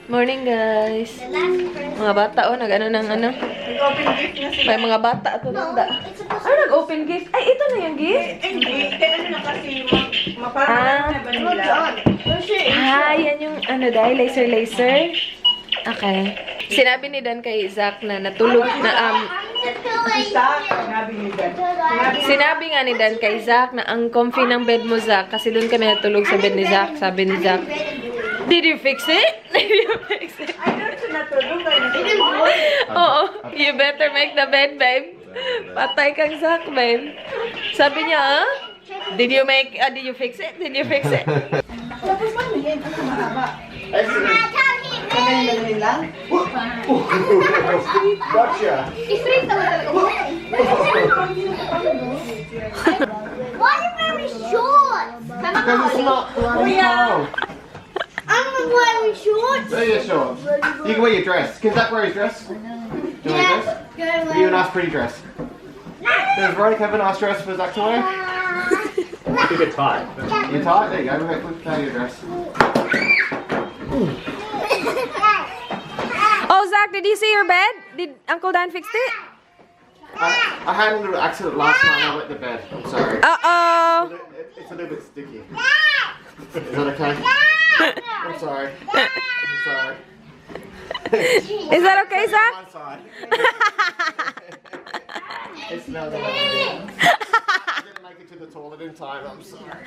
Morning, guys. Mga bata, oh, nag-ano ng ano. May mga bata ito nanda. Ano, nag-open gift? Ay, ito na yung gift? Hindi. Ano na kasi maparang na ba nila? Yan yung ano dahil, laser. Okay. Sinabi ni Dan kay Zach na natulog na sinabi nga ni Dan kay Zach na ang comfy ng bed mo, Zach, kasi doon kami natulog sa bed ni Zach. Sabi ni Zach, did you fix it? Did you fix it? Ay, doon siya natulog. Oo. You better make the bed, babe. Patay kang Zach, babe. Sabi niya, did you fix it? Did you fix it? Tapos paano yan? Ano mahaba? Ganyan lang? Gotcha. Straight talaga. Why are you wearing shorts? Because it's not bloody cold. I'm not wearing shorts. Wear your shorts. You can wear your dress. Can Zach wear his dress? Do you want a dress? Give you a nice pretty dress. Does Veronica have a nice dress for Zach to wear? Keep it tight. You're tight? There you go. Put down your dress. Oh, Zach, did you see your bed? Did Uncle Dan fix it? I had a little accident last time I wet the bed. I'm sorry. Uh-oh. It's a little bit sticky. Is that okay? I'm sorry. I'm sorry. Is that okay, Zach? One side. It smells like I didn't make it to the toilet in time. I'm sorry.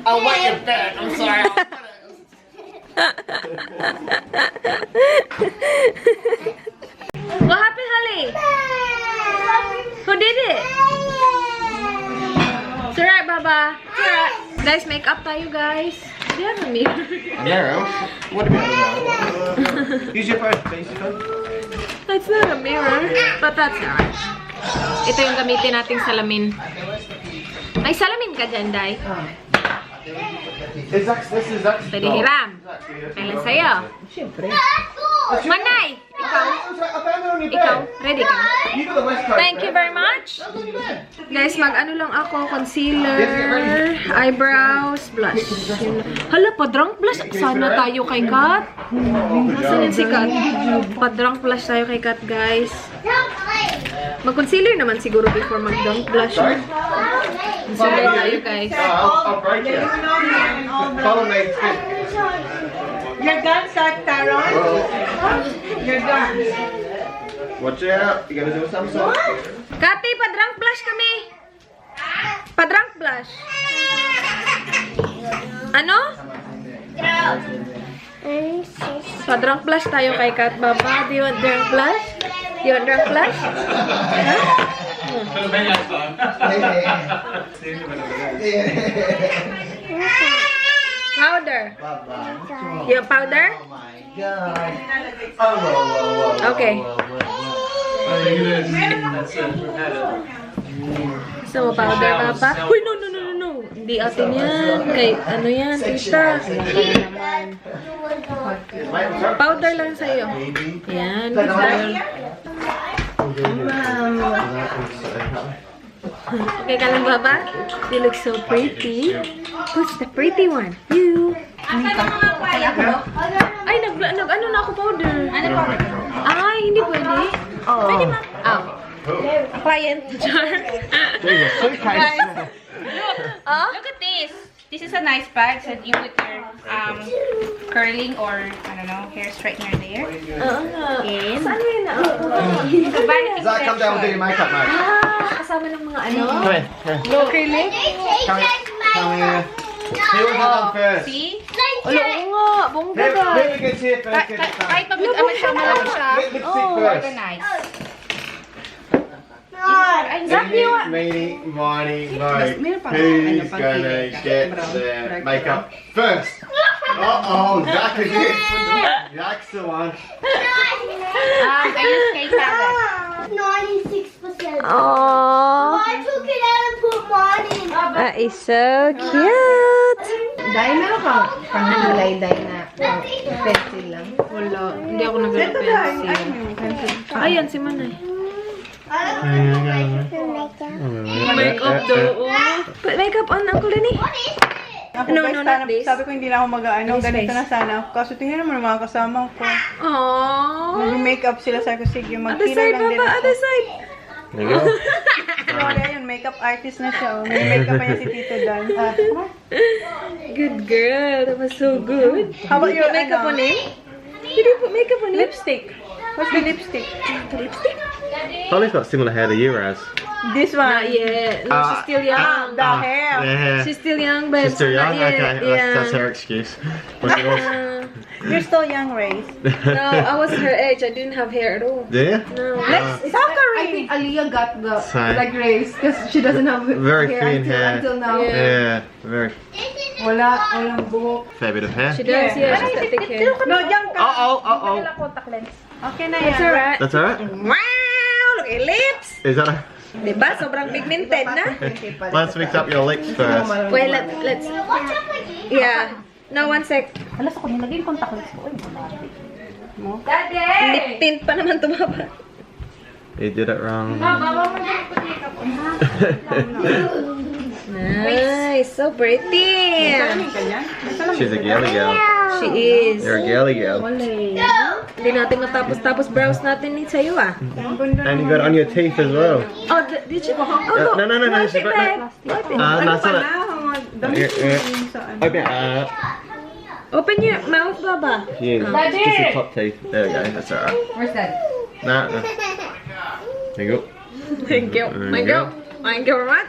I'll wet your bed. I'm sorry. What happened, Holly? Who did it? It's alright, Baba. It's alright. Guys, make up tayo, guys. Do you have a mirror? A mirror? What a mirror. Use your phone, please. It's not a mirror, but that's alright. Ito yung gamitin nating salamin. May salamin ka dyan, Day. This is Zach's Pwede hiram. Kailan sa'yo? Siyempre. Manay! Ikaw, ready ka na? You got the West Coast. Thank you very much. Guys, mag-ano lang ako, concealer, eyebrows, blush. Hala, pa-drunk blush. Sana tayo kay Kat. Nasaan yun si Kat? Pa-drunk blush tayo kay Kat, guys. Mag-concealer naman siguro before mag-drunk blush. Concealer tayo, guys. I'll break you. Follow me. You're done, Taron? You're done. Watch out. You gotta do some sort. Kati, pa-drunk blush kami. Pa-drunk blush. Ano? Pa-drunk blush tayo kay Kat, Baba. Do you want drunk blush? Do you want drunk blush? Powder. You want powder? Oh my god. Oh, whoa. Okay. Gusto mo powder, Papa? Uy, no. Hindi atin yan. Kay, ano yan, tita. Powder lang sa'yo. Yan. Okay ka lang, Baba? You look so pretty. Who's the pretty one? You. Ay, nag-ano na ako powder. Ano powder? Ay, hindi pwede. Oh. Pwede ma? Client. Guys. Look at this. This is a nice bag so you put your curling or I don't know hair straightener there. And Saan mo yun na? the vanity Zach, come down and do your makeup, mate. Kasama ng mga ano? Come here. No curling? Come here. Who was done first? See? Wala ko nga. Bongga ba? Who gets here first? Get it Kahit done. pag siya, malaki siya. Lipstick first. Organize. Meeny, miny, mo. Who's gonna get the makeup first? Uh-oh, Zach is it. Zach's the one. I use cake palette. 96%. Aww. I took it out and put mine in. That is so cute. Dahil meron kang panghalay-day na pencil lang. Wala. Hindi ako nag-pencil. Ayan, si Manay. Makeup daw. Put makeup on, Uncle Lenny. What is it? Ako No, guys, no, sana, not this. sabi ko hindi na ako mag-ano, This ganito face. na sana. Kaso tingnan naman ang mga kasama ko. Aww. Mag-makeup sila, sabi ko, sige, Other mag-kina side, lang din Papa. ako. Other side. There you go. Sorry, ayun, makeup artist na siya. Oh. May makeup pa niya si Tito Dan. Good girl. That was so good. How about Did you your put makeup ano? on him? Did you put makeup on him? Lipstick. What's the lipstick? Lipstick? Holly's got similar hair to you, Raz. This one. Not yet. No, she's still young. The hair. Yeah. She's still young, but She's still young? not yet. Okay, Yeah. that's her excuse. What's yours? You're still young, Race. No, I was her age. I didn't have hair at all. Do you? No. I think Aliyah got the Same. like race because she doesn't have Very hair thin hair. until now. Yeah. Yeah, very Walang buhok. fair bit of hair. She does, yeah. She's got thick hair. No, diyan ka. Uh-oh. Okay na yan. That's alright. That's alright? Wow! Look at lips! Is that a... Diba? Sobrang pigmented na. Let's mix up your lips first. Wait, let's... Yeah. No, one sec. Alas ako, nilagay yung contact lens ko. Lip tint pa naman tumaba. You did it wrong. Nice. So pretty. She's a girly girl. She is. You're a girly girl. Hindi natin matapos-tapos browse natin ni sa'yo ah. And you got it on your teeth as well. Oh, did you? Oh, look. No. Wipe She's it, got babe. no. Wipe it. That's it. Damit Open it up. Open your mouth, Baba. Yeah, just the top teeth. There we go. That's alright. Where's that? Nah. There you go. Thank you. Thank you. Thank you very much.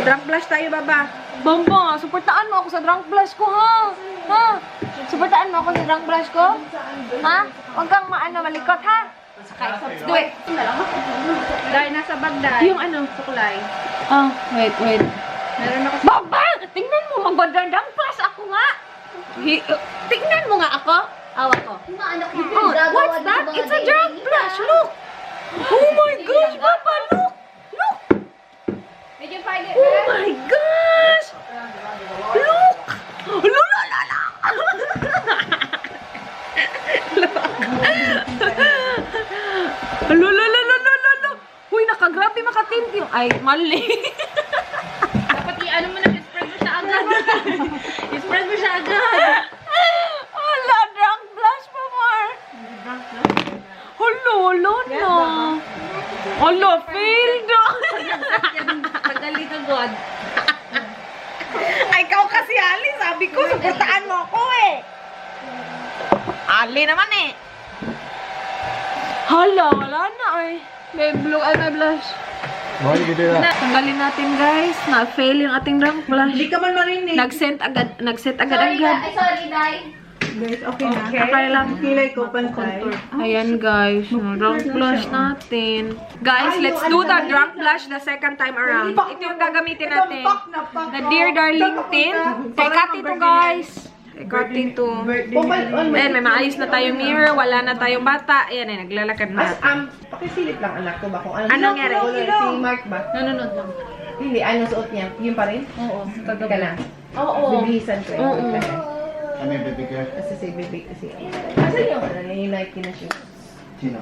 Drunk blush tayo, Baba. Bamba, supportaan mo ako sa drunk blush ko, ha? Ha? Supportaan mo ako sa drunk blush ko? Ha? Huwag kang malikot, ha? Sakay. Let's do it. Dahil nasa bag dahil. Yung ano? Suklay. Ah, wait. Meron ako. Baba! Tingnan mo, magandang plus ako nga. Tingnan mo nga ako. Awa ko. Oh, what's that? It's a drunk blush. Look. Oh my gosh, Baba, look. Look. Did you find it? Oh my gosh. Look. Lulala. Lulala. Uy, nakagrabe makatinti. Ay, mali. Dapat i-ano mo na, i-spread mo siya agad. I-spread mo siya agad. Hala, drunk blush pa, Mar. Hala, no. Hala, failed. Tagali ka, God. Ay, ikaw kasi, Ali. Sabi ko, suportaan mo ako eh. Ali naman eh. Hala, wala na eh. May blue eye, may blush. Why did you do that? Tanggalin natin, guys. Na-fail yung ating drunk blush. Hindi ka man marinig. Nag-set agad. Sorry, Dai. Guys, okay na. Okay lang. Kilay ko, pantay. Ayan, guys. Yung drunk blush natin. Guys, let's do the drunk blush the second time around. Ito yung gagamitin natin. The Dear Darling tint. Kay Kati to, guys. Kay Kati to. Ayan, may maayos na tayong mirror. Wala na tayong bata. Ayan, ay, naglalakad na. Pakisilip lang anak ko ba kung ano. Anong nangyari? Si Mark ba? Nanonood lang. Hindi, anong suot niya? Yun pa rin? Oo. Ka lang. Oo. Bibihisan ko Oo. yun. I mean, baby girl. Kasi si baby kasi. Asan yung ano, yung Nike na shoes? Gina.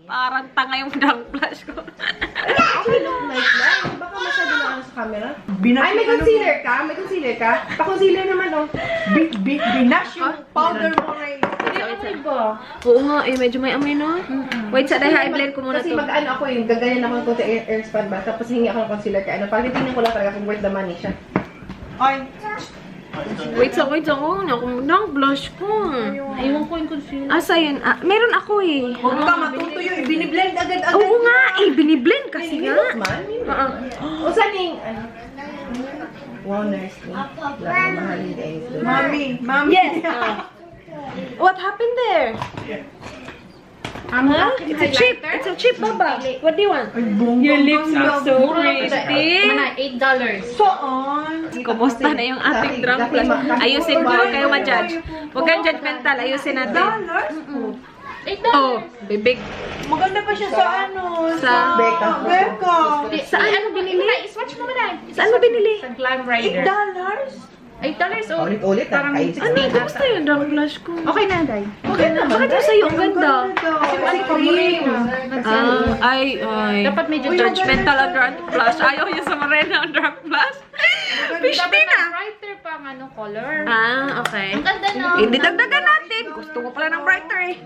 Parang tanga yung drunk blush ko. Okay, look like na. Baka masyado na ano sa camera. Binash Ay, may concealer ka? May concealer ka? Pa-concealer naman, oh. Binash yung powder mo, Ray. Oo nga, eh. Medyo may amoy, no? Wait, sa dahil i-blend ko muna Kasi to. mag-ano ako yung gaganyan ako ng konti air spot ba? Tapos hingi ako ng concealer ka. Ano, parang titignan ko lang talaga kung worth the money siya. Ay, Wait, sa ako na kung drunk blush ko. Ayun ko yung concealer. Asa yun? Ah, meron ako eh. huwag ka matutuyo. Biniblend agad-agad. Oo nga, eh. Biniblend kasi nga. Man, Oo. o saan yung, ano? Wow, nurse ni. Lang mahalin din. Mami. Yes. What happened there? Huh? It's a chip. It's a chip, Baba. What do you want? Your lips look so pretty. Mana, $8. Saan? Kumusta na yung ating drunk blush? Ayusin ko, huwag kayo ma-judge. Huwag kayong judgmental, ayusin natin. $8? Oh, bibig. Maganda pa siya sa ano? Sa... Beka. Beka. Saan ano binili? I-swatch mo na. Saan mo binili? Sa Glam $8? Rider. $8 oh. Ulit-ulit na. Ano? Kumusta yung drunk blush ko? Okay na, Day. Okay naman. Bakit yung sa'yo? Ang ganda. Kasi cream. Ay. Dapat medyo Judgmental ang drunk blush. Ayaw yung sa Morena ang drunk blush. Fish din ah. Brighter pa. pang ano, color. Ah, okay. Ang ganda no? Hindi dagdagan natin. Gusto ko pala ng brighter eh.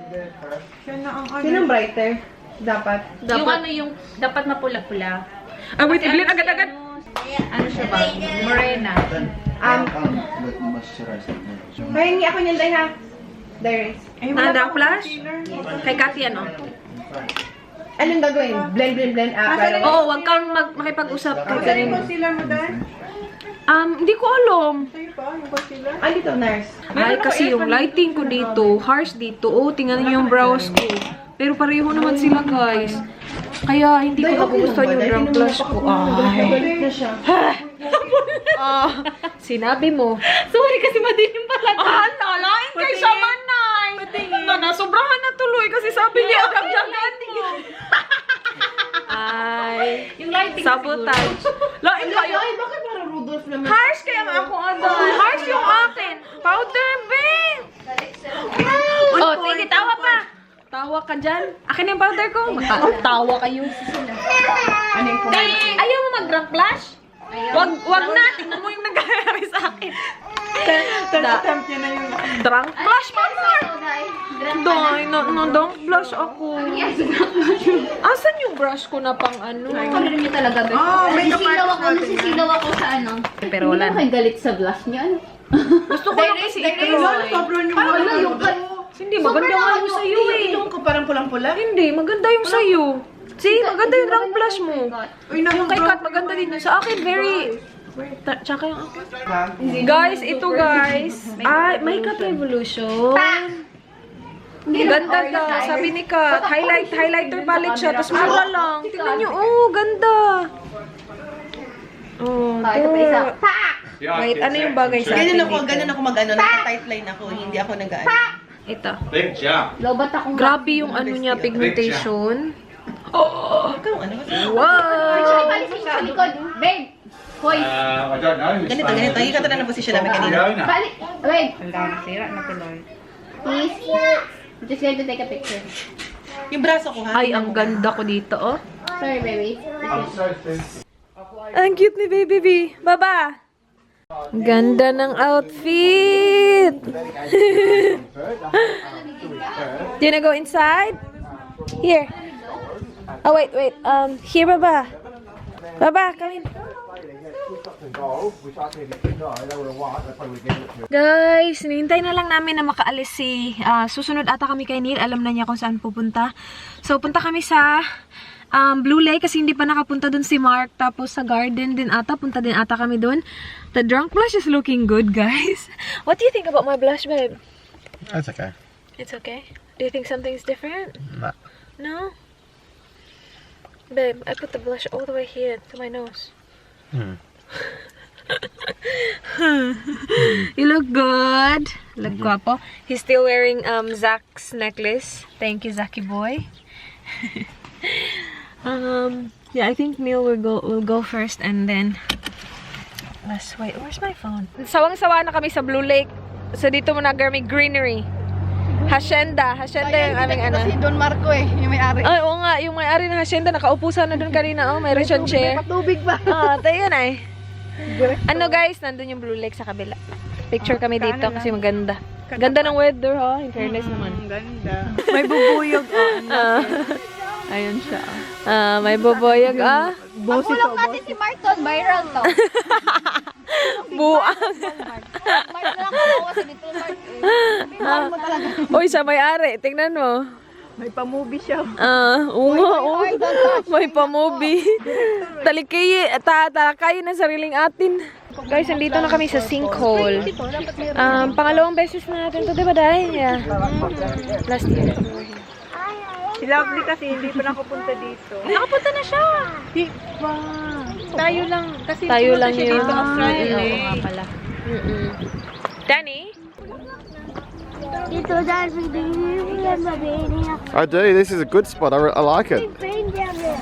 Sinong brighter? Dapat. Yung ano yung, dapat mapula-pula. Ah, wait, ibilin agad-agad. Ano siya ba? Morena. Pahingi ako niyan, Day, ha? Dairies. Nandang flash? Kay Kathy, ano? Anong gagawin? Blend. Pero... Oo, wag kang makipag-usap. Saan yung concealer mo, Dan? Hindi ko alam. Sa'yo pa, yung concealer? Dito, nurse. Ay, kasi yung lighting ko dito, harsh dito. Oh, tingnan niyo yung brows ko. Pero pareho naman sila, guys. Kaya hindi ko nagugustuhan yung drunk blush ko. Ay. Galit na siya. Sinabi mo. Sorry kasi madilim pala. Nalain kay siya manay. Sobrahan na tuloy kasi sabi niya agad-agad. Ay. Yung lighting Sabotage. Lain kayo. Ay, bakit parang Rudolph naman? Harsh kaya nga ako ano. Harsh yung akin. Powder bang. Oh, sige, tawa pa. Tawa ka dyan. Akin yung powder ko. Tawa kayo. Ano yung kumain? Ayaw mo mag-drunk blush? Wag na. Tingnan mo yung nangyayari sa akin. Attempt niya na yung... Drunk blush, mama! Dahil, drunk blush ako. Asan yung brush ko na pang ano? color niya talaga. Oh, makeup Nasisilaw ako sa ano. Pero wala na. galit sa blush niya. Ano? Gusto ko lang kasi ito. Sobrang yung Parang mga yung Hindi, maganda nga yung sa'yo eh. Ilong ko parang pulang-pula. Hindi, maganda yung sa'yo. See, maganda yung drunk blush mo. Uy, Yung kay Kat, maganda din yun. Sa akin, very... Tsaka yung akin. Guys, ito guys. Ay, Makeup Revolution. Ganda daw. Sabi ni Kat, highlighter palette siya. Tapos mura lang. Tingnan nyo, oh, ganda. Oh, ito. Wait, ano yung bagay sa akin Ganun ako mag-ano. Naka-tight line ako. Hindi ako nag-ano. Ito. Big jump. Lobat akong Grabe yung ano niya, pigmentation. Ikaw, ano kasi? Wow! sa likod. Babe! Hoy! I don't know. Ganito. Ikata na ng posisyon namin kanina. Fiona. Balik! Wait! Sira na tuloy. Please. Just going to take a picture. Yung braso ko, ha? Ay, ang ganda ko dito, oh. Sorry, baby. I'm so thin. Ang cute ni Baby B. Baba! Ganda ng outfit! Do you wanna go inside? Here. Oh, wait. Here, Baba. Baba, come in. Guys, hinihintay na lang namin na makaalis si... susunod ata kami kay Neil. Alam na niya kung saan pupunta. So, punta kami sa... Blue Lake kasi hindi pa nakapunta dun si Mark. Tapos sa garden din ata. Punta din ata kami dun. The drunk blush is looking good, guys. What do you think about my blush, babe? That's okay. It's okay? Do you think something's different? No. No? Babe, I put the blush all the way here to my nose. You look good. Look guapo. He's still wearing Zach's necklace. Thank you, Zachy boy. Yeah, I think Neil will go first and then let's wait. Where's my phone? Sawang-sawa na kami sa Blue Lake. So dito muna may greenery. Hacienda yung aming ano. Si Don Marco yung may-ari. Ay, oo nga, yung may-ari ng hacienda nakaupo sana doon kanina. Oh, may reshon chair. Patubig pa. Tayo yun ay. Ano guys, nandun yung Blue Lake sa kabila. Picture kami dito kasi maganda. Ganda ng weather ha, in fairness naman. Ganda. May bubuyog. Ayun siya. May boboyag Pagkulang natin si Marton. Viral to. Buang. Marton lang kawawa sa dito. Uy, sa may-ari, tingnan mo. May pa-movie siya. Oo. May pa-movie. Talakayin ng sariling atin. Guys, nandito na kami sa sinkhole. Pangalawang beses na natin ito, diba, Day? Yeah. Last year. Si Lovely kasi hindi pa nakapunta dito. Nakapunta na siya. Di ba? Tayo lang. Kasi Tayo pumunta lang siya yun. dito Australia. Oo nga pala. Danny? Dito dahil may dinilihan na baby ako. I do. This is a good spot. I like it. Pain down there.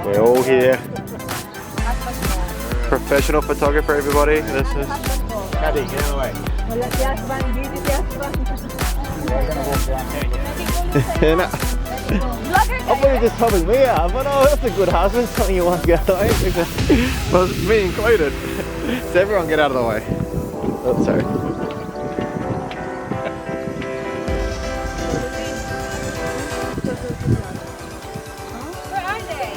We're all here. Professional photographer, everybody. This is Caddy, get away. Wala si Asban, busy si Asban. No. I thought you were just helping me out. But oh, that's a good husband. Something you want to get away. Well, me included. So everyone get out of the way. Oh, sorry. Where are they?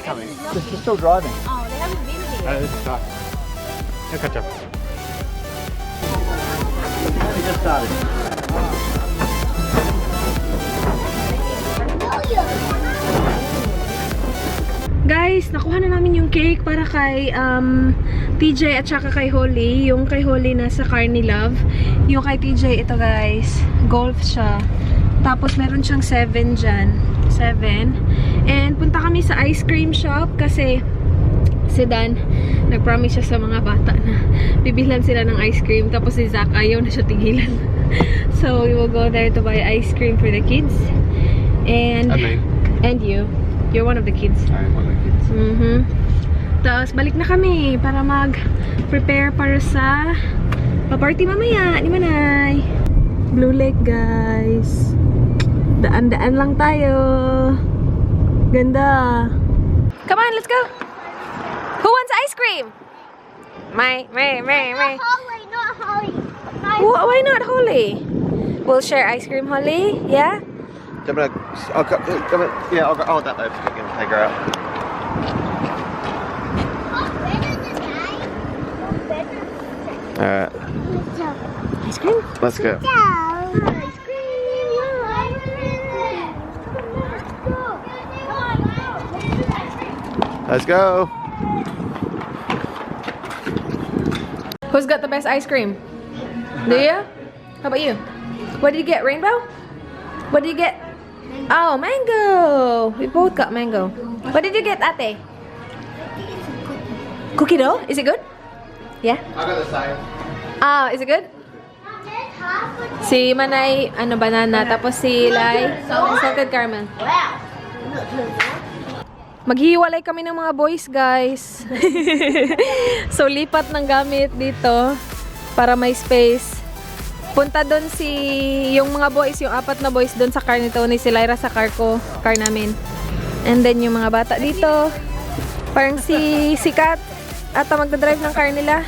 Coming. They're still driving. Oh, they haven't been here. This is tough. He'll catch up. Only just started. Guys, nakuha na namin yung cake para kay TJ at saka kay Holly. Yung kay Holly nasa car ni Love. Yung kay TJ, ito guys, golf siya. Tapos meron siyang 7 dyan. 7. And punta kami sa ice cream shop kasi si Dan, nag-promise siya sa mga bata na bibilhan sila ng ice cream. Tapos si Zach ayaw na siya tigilan. So we will go there to buy ice cream for the kids. And me. And you. You're one of the kids. I'm one of the kids. Tapos balik na kami para mag-prepare para sa pa-party mamaya ni Manay. Blue Lake, guys. Daan-daan lang tayo. Ganda. Come on, let's go. Who wants ice cream? May. Holly, not Holly. Why not Holly? We'll share ice cream, Holly. Yeah? Yeah, I'll hold that though. Take her out. Alright, Ice cream? let's go. Ice cream. Let's go. Who's got the best ice cream? Do you? How about you? What did you get? Rainbow? What did you get? Oh, mango. We both got mango. What did you get, Ate? Cookie dough? Is it good? Yeah? I got the same. Ah, is it good? Si Manay, banana. Tapos si Lai, salted caramel. Maghihiwalay kami ng mga boys, guys. So, lipat ng gamit dito para may space. Punta doon yung mga boys, yung 4 na boys doon sa car nito, ni si Lyra sa car namin. And then yung mga bata dito, parang si Kat ata magdadrive ng car nila.